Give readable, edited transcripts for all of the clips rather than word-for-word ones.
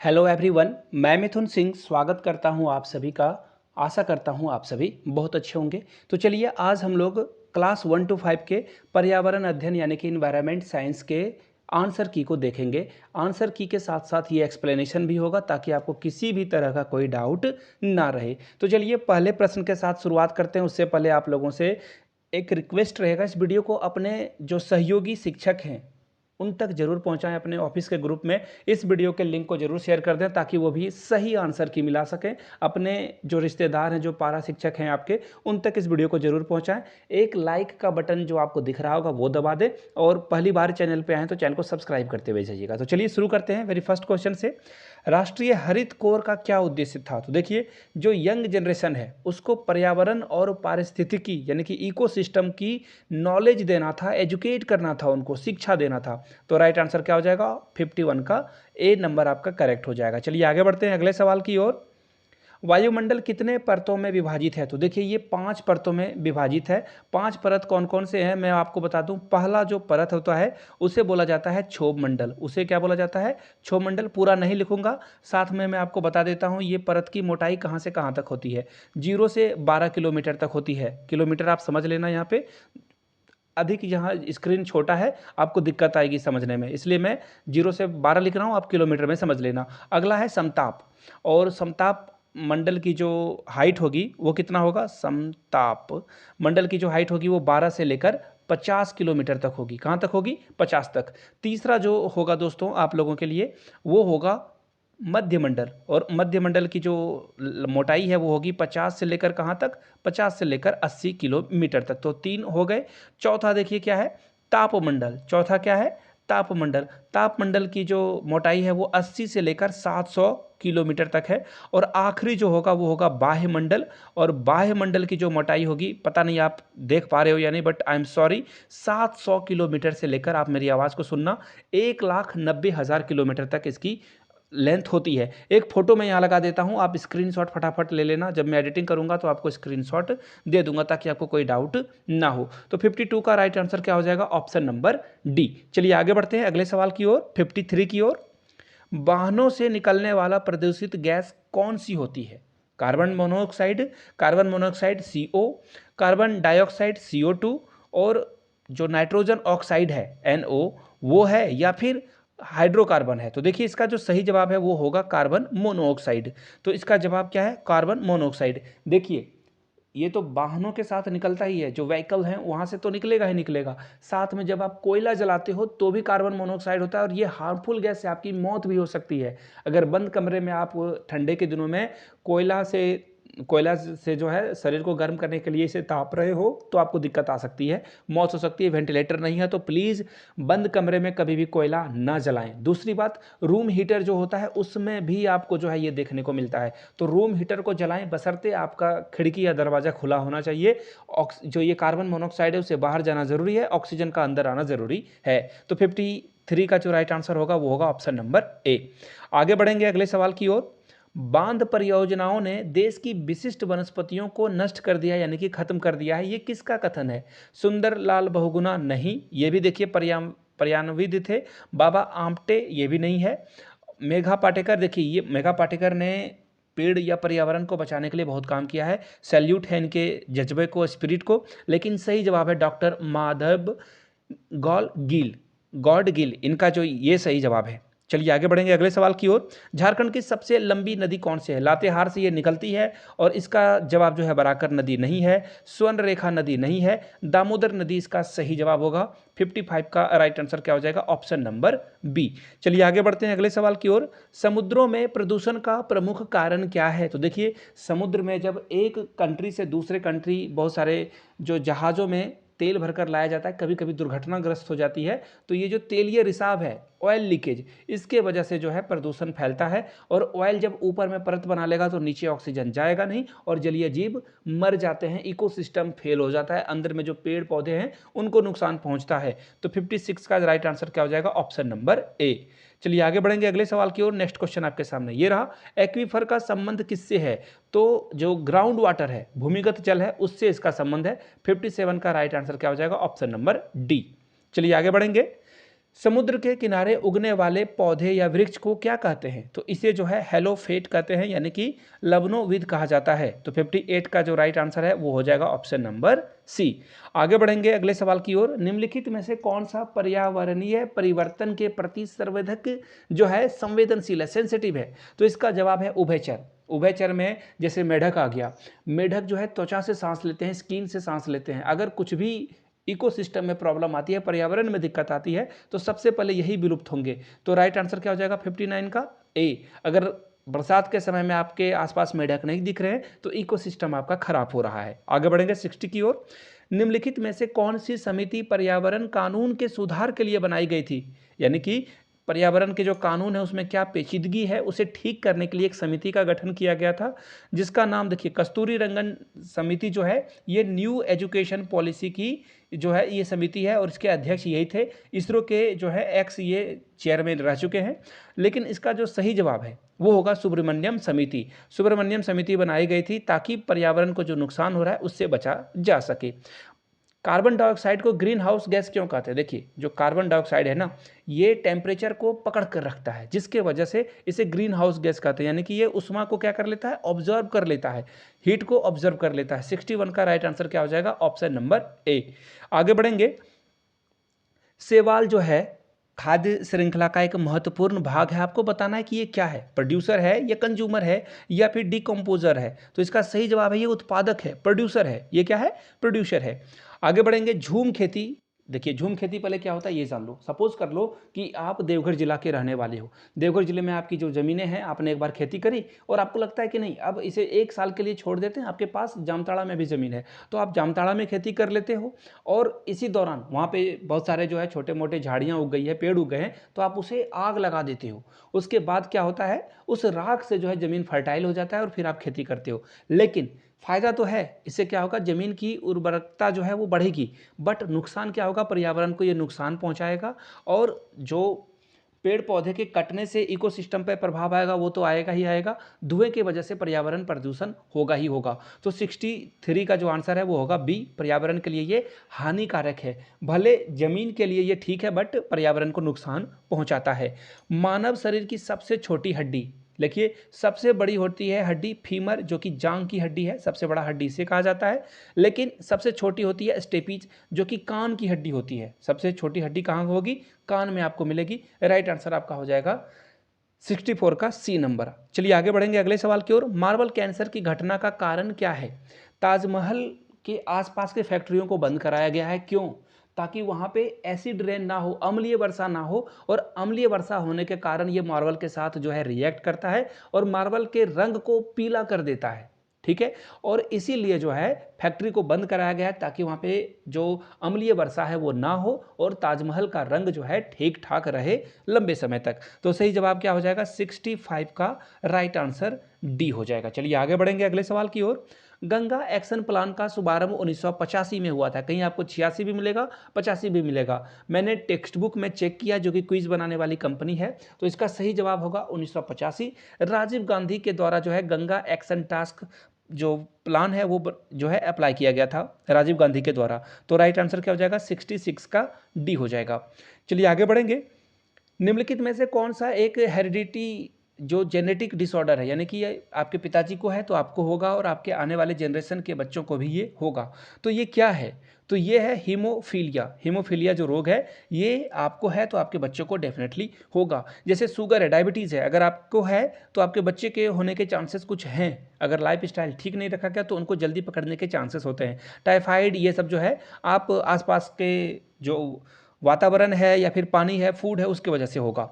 Hello everyone, मैं मिथुन सिंह स्वागत करता हूं आप सभी का। आशा करता हूं आप सभी बहुत अच्छे होंगे। तो चलिए आज हम लोग क्लास 1 to 5 के पर्यावरण अध्ययन यानी कि इन्वायरमेंट साइंस के आंसर की को देखेंगे। आंसर की के साथ साथ ये एक्सप्लेनेशन भी होगा ताकि आपको किसी भी तरह का कोई डाउट ना रहे। तो चलिए पहले प्रश्न के साथ शुरुआत करते हैं। उससे पहले आप लोगों से एक रिक्वेस्ट रहेगा, इस वीडियो को अपने जो सहयोगी शिक्षक हैं उन तक जरूर पहुंचाएं। अपने ऑफिस के ग्रुप में इस वीडियो के लिंक को जरूर शेयर कर दें ताकि वो भी सही आंसर की मिला सकें। अपने जो रिश्तेदार हैं, जो पारा शिक्षक हैं आपके, उन तक इस वीडियो को जरूर पहुंचाएं। एक लाइक का बटन जो आपको दिख रहा होगा वो दबा दें और पहली बार चैनल पे आए तो चैनल को सब्सक्राइब करते हुए जाइएगा। तो चलिए शुरू करते हैं वेरी फर्स्ट क्वेश्चन से। राष्ट्रीय हरित कोर का क्या उद्देश्य था? तो देखिए, जो यंग जनरेशन है उसको पर्यावरण और पारिस्थितिकी यानी कि इकोसिस्टम की नॉलेज देना था, एजुकेट करना था, उनको शिक्षा देना था। तो राइट आंसर क्या हो जाएगा? 51 का ए नंबर आपका करेक्ट हो जाएगा। चलिए आगे बढ़ते हैं अगले सवाल की ओर। वायुमंडल कितने परतों में विभाजित है? तो देखिए ये 5 परतों में विभाजित है। 5 परत कौन कौन से हैं मैं आपको बता दूं। पहला जो परत होता है उसे बोला जाता है क्षोभ मंडल। उसे क्या बोला जाता है? क्षोभ मंडल। पूरा नहीं लिखूंगा, साथ में मैं आपको बता देता हूं ये परत की मोटाई कहां से कहां तक होती है। 0 से 12 किलोमीटर तक होती है। किलोमीटर आप समझ लेना, यहाँ पे अधिक यहाँ स्क्रीन छोटा है आपको दिक्कत आएगी समझने में, इसलिए मैं 0 से 12 लिख रहा हूँ, आप किलोमीटर में समझ लेना। अगला है समताप, और समताप मंडल की जो हाइट होगी वो कितना होगा? समताप मंडल की जो हाइट होगी वो 12 से लेकर 50 किलोमीटर तक होगी। कहाँ तक होगी? 50 तक। तीसरा जो होगा दोस्तों आप लोगों के लिए वो होगा मध्यमंडल, और मध्यमंडल की जो मोटाई है वो होगी 50 से लेकर कहाँ तक? 50 से लेकर 80 किलोमीटर तक। तो 3 हो गए। चौथा देखिए क्या है? तापमंडल। चौथा क्या है? तापमंडल। तापमंडल की जो मोटाई है वो 80 से लेकर 700 किलोमीटर तक है। और आखिरी जो होगा वो होगा बाह्यमंडल, और बाह्यमंडल की जो मोटाई होगी, पता नहीं आप देख पा रहे हो या नहीं, but I am sorry, 700 kilometre से लेकर, आप मेरी आवाज़ को सुनना, 1,90,000 किलोमीटर तक इसकी लेंथ होती है। एक फोटो मैं यहाँ लगा देता हूँ, आप स्क्रीनशॉट फटाफट ले लेना। जब मैं एडिटिंग करूँगा तो आपको स्क्रीनशॉट दे दूंगा ताकि आपको कोई डाउट ना हो। तो 52 का राइट आंसर क्या हो जाएगा? Option number D. चलिए आगे बढ़ते हैं अगले सवाल की ओर, 53 की ओर। वाहनों से निकलने वाला प्रदूषित गैस कौन सी होती है? Carbon monoxide, carbon monoxide CO, carbon dioxide CO2, और जो नाइट्रोजन ऑक्साइड है NO वो है, या फिर हाइड्रोकार्बन है? तो देखिए इसका जो सही जवाब है वो होगा कार्बन मोनोऑक्साइड। तो इसका जवाब क्या है? Carbon monoxide. देखिए ये तो वाहनों के साथ निकलता ही है, जो व्हीकल हैं वहां से तो निकलेगा ही निकलेगा। साथ में जब आप कोयला जलाते हो तो भी कार्बन मोनोऑक्साइड होता है, और ये हार्मफुल गैस से आपकी मौत भी हो सकती है। अगर बंद कमरे में आप ठंडे के दिनों में कोयला से जो है शरीर को गर्म करने के लिए इसे ताप रहे हो तो आपको दिक्कत आ सकती है, मौत हो सकती है। वेंटिलेटर नहीं है तो प्लीज़ बंद कमरे में कभी भी कोयला ना जलाएं। दूसरी बात, रूम हीटर जो होता है उसमें भी आपको जो है ये देखने को मिलता है, तो रूम हीटर को जलाएं, बशर्ते आपका खिड़की या दरवाज़ा खुला होना चाहिए। जो ये कार्बन मोनोऑक्साइड है उसे बाहर जाना ज़रूरी है, ऑक्सीजन का अंदर आना ज़रूरी है। तो 53 का जो राइट आंसर होगा वो होगा ऑप्शन नंबर ए। आगे बढ़ेंगे अगले सवाल की ओर। बांध परियोजनाओं ने देश की विशिष्ट वनस्पतियों को नष्ट कर दिया यानी कि खत्म कर दिया है, ये किसका कथन है? सुंदरलाल बहुगुणा नहीं, ये भी देखिए पर्यानविद थे। बाबा आमटे, ये भी नहीं है। मेघा पाटेकर, देखिए ये मेघा पाटेकर ने पेड़ या पर्यावरण को बचाने के लिए बहुत काम किया है, सैल्यूट है इनके जज्बे को, स्पिरिट को। लेकिन सही जवाब है डॉक्टर माधव गॉड गिल, इनका जो ये सही जवाब है। चलिए आगे बढ़ेंगे अगले सवाल की ओर। झारखंड की सबसे लंबी नदी कौन सी है? लातेहार से ये निकलती है, और इसका जवाब जो है बराकर नदी नहीं है, स्वर्ण रेखा नदी नहीं है, दामोदर नदी इसका सही जवाब होगा। 55 का राइट आंसर क्या हो जाएगा? Option number B. चलिए आगे बढ़ते हैं अगले सवाल की ओर। समुद्रों में प्रदूषण का प्रमुख कारण क्या है? तो देखिए समुद्र में जब एक कंट्री से दूसरे कंट्री बहुत सारे जो जहाज़ों में तेल भरकर लाया जाता है, कभी कभी दुर्घटनाग्रस्त हो जाती है, तो ये जो तेलीय रिसाव है, ऑयल लीकेज, इसके वजह से जो है प्रदूषण फैलता है। और ऑयल जब ऊपर में परत बना लेगा तो नीचे ऑक्सीजन जाएगा नहीं और जलीय जीव मर जाते हैं, इकोसिस्टम फेल हो जाता है, अंदर में जो पेड़ पौधे हैं उनको नुकसान पहुंचता है। तो 56 का राइट आंसर क्या हो जाएगा? Option number A. चलिए आगे बढ़ेंगे अगले सवाल की ओर। नेक्स्ट क्वेश्चन आपके सामने ये रहा। एक्वीफर का संबंध किससे है? तो जो ग्राउंड वाटर है, भूमिगत जल है, उससे इसका संबंध है। 57 का राइट आंसर क्या हो जाएगा? Option number D. चलिए आगे बढ़ेंगे। समुद्र के किनारे उगने वाले पौधे या वृक्ष को क्या कहते हैं? तो इसे जो है हेलोफेट कहते हैं, यानी कि लवणोविद कहा जाता है। तो 58 का जो राइट आंसर है वो हो जाएगा ऑप्शन नंबर सी। आगे बढ़ेंगे अगले सवाल की ओर। निम्नलिखित में से कौन सा पर्यावरणीय परिवर्तन के प्रति संवेदक जो है संवेदनशील है, सेंसिटिव है? तो इसका जवाब है उभयचर। उभयचर में जैसे मेढक आ गया, मेढक जो है त्वचा से सांस लेते हैं, स्किन से सांस लेते हैं। अगर कुछ भी इकोसिस्टम में प्रॉब्लम आती है, पर्यावरण में दिक्कत आती है, तो सबसे पहले यही विलुप्त होंगे। तो राइट आंसर क्या हो जाएगा 59 का ए। अगर बरसात के समय में आपके आसपास मेढक नहीं दिख रहे हैं तो इकोसिस्टम आपका खराब हो रहा है। आगे बढ़ेंगे 60 की ओर। निम्नलिखित में से कौन सी समिति पर्यावरण कानून के सुधार के लिए बनाई गई थी? यानी कि पर्यावरण के जो कानून है उसमें क्या पेचीदगी है उसे ठीक करने के लिए एक समिति का गठन किया गया था, जिसका नाम देखिए कस्तूरी रंगन समिति जो है ये न्यू एजुकेशन पॉलिसी की जो है ये समिति है और इसके अध्यक्ष यही थे। इसरो के जो है एक्स ये चेयरमैन रह चुके हैं। लेकिन इसका जो सही जवाब है वो होगा सुब्रमण्यम समिति। सुब्रमण्यम समिति बनाई गई थी ताकि पर्यावरण को जो नुकसान हो रहा है उससे बचा जा सके। कार्बन डाइऑक्साइड को ग्रीन हाउस गैस क्यों कहते हैं? देखिए जो कार्बन डाइऑक्साइड है ना ये टेम्परेचर को पकड़ कर रखता है, जिसके वजह से इसे ग्रीन हाउस गैस कहते हैं। यानी कि ये उष्मा को क्या कर लेता है, ऑब्जर्व कर लेता है, हीट को ऑब्जर्व कर लेता है। 61 का राइट आंसर क्या हो जाएगा, ऑप्शन नंबर ए। आगे बढ़ेंगे। शैवाल जो है खाद्य श्रृंखला का एक महत्वपूर्ण भाग है। आपको बताना है कि ये क्या है, प्रोड्यूसर है या कंज्यूमर है या फिर डिकम्पोजर है? तो इसका सही जवाब है ये उत्पादक है, प्रोड्यूसर है। ये क्या है, प्रोड्यूसर है। आगे बढ़ेंगे। झूम खेती। देखिए झूम खेती पहले क्या होता है ये जान लो। सपोज कर लो कि आप देवघर जिला के रहने वाले हो। देवघर जिले में आपकी जो ज़मीनें हैं आपने एक बार खेती करी और आपको लगता है कि नहीं अब इसे एक साल के लिए छोड़ देते हैं। आपके पास जामताड़ा में भी ज़मीन है तो आप जामताड़ा में खेती कर लेते हो और इसी दौरान वहाँ पे बहुत सारे जो है छोटे मोटे झाड़ियाँ उग गई है, पेड़ उग गए हैं, तो आप उसे आग लगा देते हो। उसके बाद क्या होता है, उस राख से जो है ज़मीन फर्टाइल हो जाता है और फिर आप खेती करते हो। लेकिन फायदा तो है, इससे क्या होगा, जमीन की उर्वरकता जो है वो बढ़ेगी। बट नुकसान क्या होगा, पर्यावरण को ये नुकसान पहुंचाएगा और जो पेड़ पौधे के कटने से इकोसिस्टम पर प्रभाव आएगा वो तो आएगा ही आएगा। धुएं की वजह से पर्यावरण प्रदूषण होगा ही होगा। तो 63 का जो आंसर है वो होगा बी। पर्यावरण के लिए ये हानिकारक है। भले जमीन के लिए ये ठीक है बट पर्यावरण को नुकसान पहुंचाता है। मानव शरीर की सबसे छोटी हड्डी, देखिए सबसे बड़ी होती है हड्डी फीमर जो कि जांग की हड्डी है, सबसे बड़ा हड्डी इसे कहा जाता है। लेकिन सबसे छोटी होती है स्टेपीज जो कि कान की हड्डी होती है। सबसे छोटी हड्डी कहाँ होगी, कान में आपको मिलेगी। राइट आंसर आपका हो जाएगा 64 का सी नंबर। चलिए आगे बढ़ेंगे अगले सवाल की ओर। मार्बल कैंसर की घटना का कारण क्या है? ताजमहल के आसपास के फैक्ट्रियों को बंद कराया गया है, क्यों? ताकि वहाँ पे एसिड रेन ना हो, अम्लीय वर्षा ना हो, और अम्लीय वर्षा होने के कारण ये मार्बल के साथ जो है रिएक्ट करता है और मार्बल के रंग को पीला कर देता है। ठीक है, और इसीलिए जो है फैक्ट्री को बंद कराया गया है ताकि वहाँ पे जो अम्लीय वर्षा है वो ना हो और ताजमहल का रंग जो है ठीक ठाक रहे लंबे समय तक। तो सही जवाब क्या हो जाएगा, 65 का राइट आंसर डी हो जाएगा। चलिए आगे बढ़ेंगे अगले सवाल की ओर। गंगा एक्शन प्लान का शुभारंभ 1985 में हुआ था। कहीं आपको 86 भी मिलेगा, 85 भी मिलेगा। मैंने टेक्स्ट बुक में चेक किया जो कि क्विज बनाने वाली कंपनी है, तो इसका सही जवाब होगा 1985। राजीव गांधी के द्वारा जो है गंगा एक्शन टास्क जो प्लान है वो जो है अप्लाई किया गया था राजीव गांधी के द्वारा। तो राइट आंसर क्या हो जाएगा, 66 का डी हो जाएगा। चलिए आगे बढ़ेंगे। निम्नलिखित में से कौन सा एक हेरिडिटी जो जेनेटिक डिसऑर्डर है, यानी कि ये आपके पिताजी को है तो आपको होगा और आपके आने वाले जनरेशन के बच्चों को भी ये होगा, तो ये क्या है? तो ये है हीमोफीलिया। हीमोफीलिया जो रोग है ये आपको है तो आपके बच्चों को डेफिनेटली होगा। जैसे शुगर है, डायबिटीज़ है, अगर आपको है तो आपके बच्चे के होने के चांसेस कुछ हैं। अगर लाइफ स्टाइल ठीक नहीं रखा गया तो उनको जल्दी पकड़ने के चांसेस होते हैं। टाइफाइड ये सब जो है आप आसपास के जो वातावरण है या फिर पानी है, फूड है, उसकी वजह से होगा।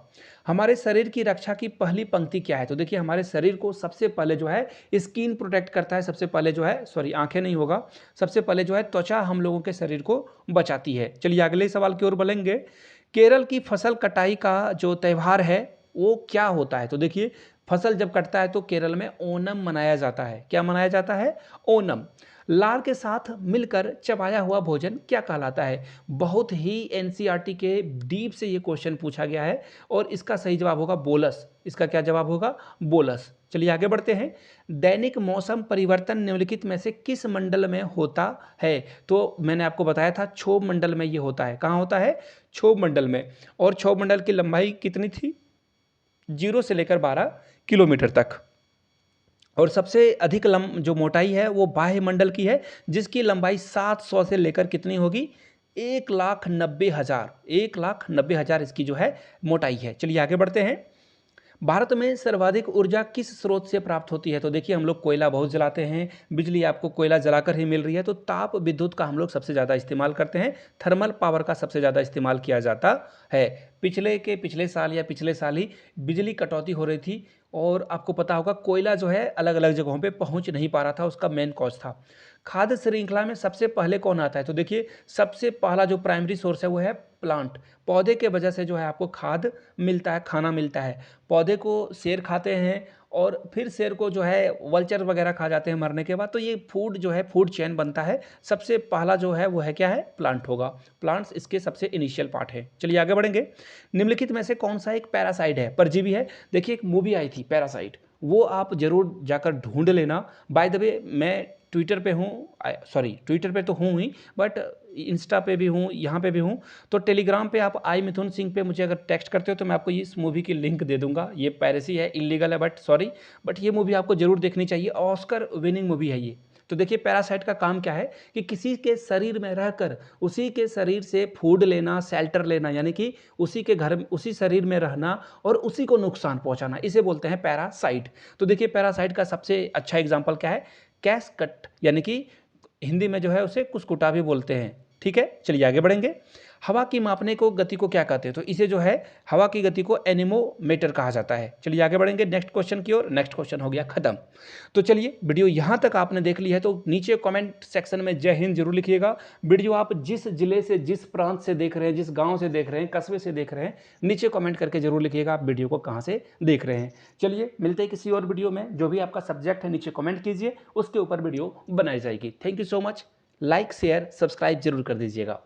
हमारे शरीर की रक्षा की पहली पंक्ति क्या है? तो देखिए हमारे शरीर को सबसे पहले जो है स्किन प्रोटेक्ट करता है। सबसे पहले जो है आंखें नहीं होगा, सबसे पहले जो है त्वचा हम लोगों के शरीर को बचाती है। चलिए अगले सवाल की ओर बढ़ेंगे। केरल की फसल कटाई का जो त्यौहार है वो क्या होता है? तो देखिए फसल जब कटता है तो केरल में ओनम मनाया जाता है। क्या मनाया जाता है? ओनम। लार के साथ मिलकर चबाया हुआ भोजन क्या कहलाता है? बहुत ही एनसीईआरटी के डीप से ये क्वेश्चन पूछा गया है और इसका सही जवाब होगा बोलस। इसका क्या जवाब होगा? बोलस। चलिए आगे बढ़ते हैं। दैनिक मौसम परिवर्तन निम्नलिखित में से किस मंडल में होता है? तो मैंने आपको बताया था क्षोभ मंडल में ये होता है। कहाँ होता है? क्षोभ मंडल में। और क्षोभ मंडल की लंबाई कितनी थी? 0 से लेकर 12 किलोमीटर तक। और सबसे अधिक जो मोटाई है वो बाह्य मंडल की है, जिसकी लंबाई 700 से लेकर कितनी होगी? 1,90,000। 1,90,000 इसकी जो है मोटाई है। चलिए आगे बढ़ते हैं। भारत में सर्वाधिक ऊर्जा किस स्रोत से प्राप्त होती है? तो देखिए हम लोग कोयला बहुत जलाते हैं, बिजली आपको कोयला जलाकर ही मिल रही है, तो ताप विद्युत का हम लोग सबसे ज़्यादा इस्तेमाल करते हैं, थर्मल पावर का सबसे ज़्यादा इस्तेमाल किया जाता है। पिछले साल या पिछले साल ही बिजली कटौती हो रही थी और आपको पता होगा कोयला जो है अलग अलग जगहों पे पहुंच नहीं पा रहा था, उसका मेन कॉज था। खाद्य श्रृंखला में सबसे पहले कौन आता है? तो देखिए सबसे पहला जो प्राइमरी सोर्स है वो है प्लांट। पौधे के वजह से जो है आपको खाद मिलता है, खाना मिलता है। पौधे को शेर खाते हैं और फिर शेर को जो है वल्चर वगैरह खा जाते हैं मरने के बाद, तो ये फूड जो है फूड चेन बनता है। सबसे पहला जो है वो है क्या है? प्लांट होगा। प्लांट्स इसके सबसे इनिशियल पार्ट है। चलिए आगे बढ़ेंगे। निम्नलिखित में से कौन सा एक पैरासाइट है, परजीवी है? देखिए एक मूवी आई थी पैरासाइट, वो आप जरूर जाकर ढूंढ लेना। बाय द वे मैं ट्विटर पे हूँ, सॉरी ट्विटर पे तो हूँ ही, बट इंस्टा पे भी हूँ, यहाँ पे भी हूँ। तो टेलीग्राम पे आप आई मिथुन सिंह पे मुझे अगर टेक्स्ट करते हो तो मैं आपको इस मूवी की लिंक दे दूंगा। ये पायरेसी है, इलीगल है, बट सॉरी, बट ये मूवी आपको जरूर देखनी चाहिए। ऑस्कर विनिंग मूवी है ये। तो देखिए पैरासाइट का काम क्या है कि किसी के शरीर में रहकर उसी के शरीर से फूड लेना, शेल्टर लेना, यानी कि उसी के घर, उसी शरीर में रहना और उसी को नुकसान पहुंचाना, इसे बोलते हैं पैरासाइट। तो देखिए पैरासाइट का सबसे अच्छा एग्जाम्पल क्या है? कैसकट, यानी कि हिंदी में जो है उसे कुसकुटा भी बोलते हैं। ठीक है, चलिए आगे बढ़ेंगे। हवा की मापने को गति को क्या कहते हैं? तो इसे जो है हवा की गति को एनीमोमीटर कहा जाता है। चलिए आगे बढ़ेंगे नेक्स्ट क्वेश्चन की ओर। नेक्स्ट क्वेश्चन हो गया खत्म। तो चलिए वीडियो यहाँ तक आपने देख ली है तो नीचे कमेंट सेक्शन में जय हिंद जरूर लिखिएगा। वीडियो आप जिस जिले से, जिस प्रांत से देख रहे हैं, जिस गाँव से देख रहे हैं, कस्बे से देख रहे हैं, नीचे कमेंट करके जरूर लिखिएगा आप वीडियो को कहाँ से देख रहे हैं। चलिए मिलते हैं किसी और वीडियो में। जो भी आपका सब्जेक्ट है नीचे कमेंट कीजिए, उसके ऊपर वीडियो बनाई जाएगी। Thank you so much. Like share subscribe जरूर कर दीजिएगा।